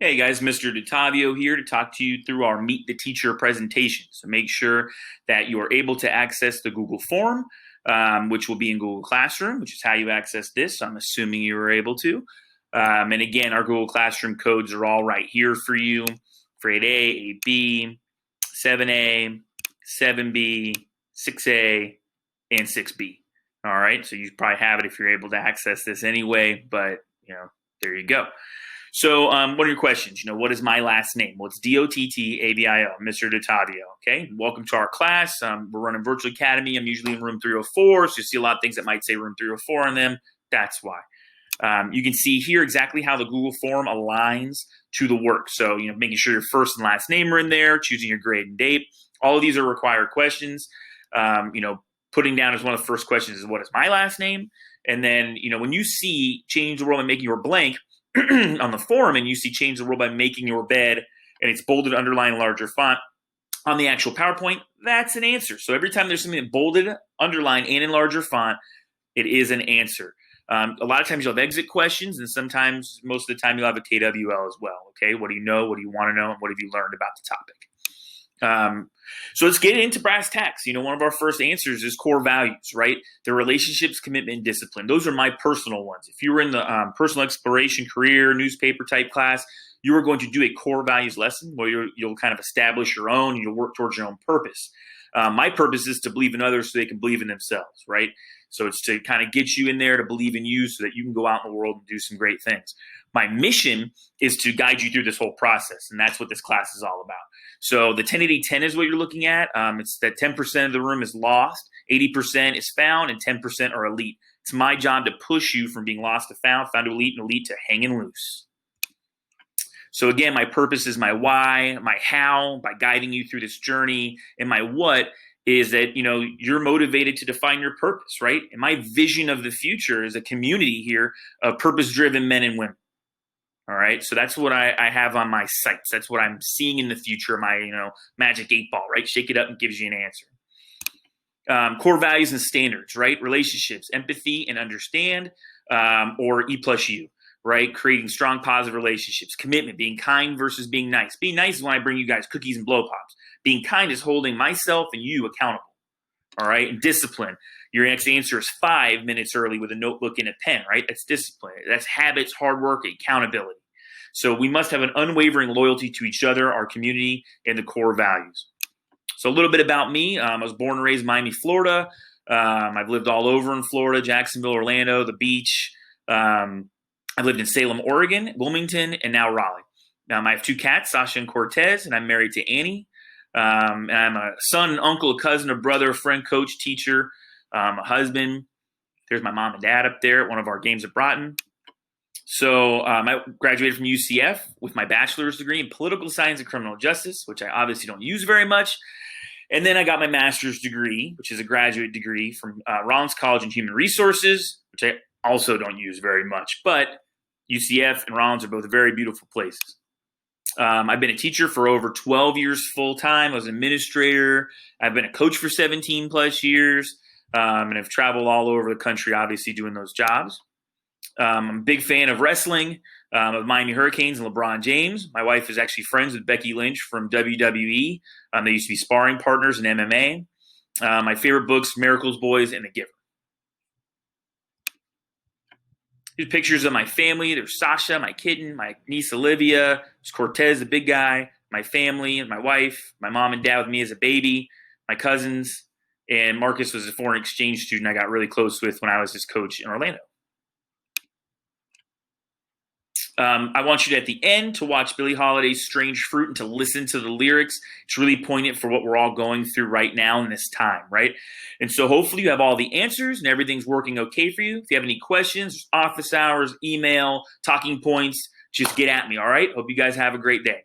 Hey guys, Mr. DeTavio here to talk to you through our Meet the Teacher presentation. So make sure that you are able to access the Google form, which will be in Google Classroom, which is how you access this. I'm assuming you were able to. And again, our Google Classroom codes are all right here for you for 8A, 8B, 7A, 7B, 6A, and 6B. All right, so you probably have it if you're able to access this anyway, but there you go. So what are your questions? What is my last name? Well, it's Dottavio, Mr. DeTavio. Okay, welcome to our class. We're running Virtual Academy. I'm usually in room 304, so you see a lot of things that might say room 304 on them. That's why. You can see here exactly how the Google form aligns to the work. So, making sure your first and last name are in there, choosing your grade and date. All of these are required questions. Putting down as one of the first questions is what is my last name? And then, when you see change the world by making your blank, on the form and you see change the world by making your bed and it's bolded, underlined, larger font on the actual PowerPoint, that's an answer. So every time there's something bolded, underlined, and in larger font, it is an answer. A lot of times you'll have exit questions and sometimes, most of the time, you'll have a KWL as well. Okay, what do you know? What do you want to know? And what have you learned about the topic? So let's get into brass tacks. One of our first answers is core values, right? The relationships, commitment, and discipline. Those are my personal ones. If you were in the personal exploration, career, newspaper type class, you are going to do a core values lesson where you'll kind of establish your own and you'll work towards your own purpose. My purpose is to believe in others so they can believe in themselves, right? So it's to kind of get you in there to believe in you so that you can go out in the world and do some great things. My mission is to guide you through this whole process, and that's what this class is all about. So the 10-80-10 is what you're looking at. It's that 10% of the room is lost, 80% is found, and 10% are elite. It's my job to push you from being lost to found to elite, and elite to hanging loose. So again, my purpose is my why, my how, by guiding you through this journey, and my what is that, you're motivated to define your purpose, right? And my vision of the future is a community here of purpose-driven men and women. All right, so that's what I have on my sights. That's what I'm seeing in the future, my magic 8-ball, right? Shake it up and gives you an answer. Core values and standards, right? Relationships, empathy and understand, or E plus U, right? Creating strong positive relationships. Commitment, being kind versus being nice. Being nice is when I bring you guys cookies and blow pops. Being kind is holding myself and you accountable. All right, and discipline. Your next answer is 5 minutes early with a notebook and a pen, right? That's discipline. That's habits, hard work, accountability. So we must have an unwavering loyalty to each other, our community, and the core values. So a little bit about me. I was born and raised in Miami, Florida. I've lived all over in Florida, Jacksonville, Orlando, the beach. I've lived in Salem, Oregon, Wilmington, and now Raleigh. I have 2 cats, Sasha and Cortez, and I'm married to Annie. And I'm a son, an uncle, a cousin, a brother, a friend, coach, teacher, a husband. There's my mom and dad up there at one of our games at Broughton. So I graduated from UCF with my bachelor's degree in political science and criminal justice, which I obviously don't use very much. And then I got my master's degree, which is a graduate degree from Rollins College in Human Resources, which I also don't use very much. But UCF and Rollins are both very beautiful places. I've been a teacher for over 12 years full-time. I was an administrator. I've been a coach for 17 plus years. And I've traveled all over the country, obviously, doing those jobs. I'm a big fan of wrestling, of Miami Hurricanes and LeBron James. My wife is actually friends with Becky Lynch from WWE. They used to be sparring partners in MMA. My favorite books, Miracles, Boys, and The Giver. Here's pictures of my family. There's Sasha, my kitten, my niece Olivia. There's Cortez, the big guy, my family, and my wife, my mom and dad with me as a baby, my cousins, and Marcus was a foreign exchange student I got really close with when I was his coach in Orlando. I want you to, at the end, to watch Billie Holiday's Strange Fruit and to listen to the lyrics. It's really poignant for what we're all going through right now in this time, right? And so hopefully you have all the answers and everything's working okay for you. If you have any questions, office hours, email, talking points, just get at me, all right? Hope you guys have a great day.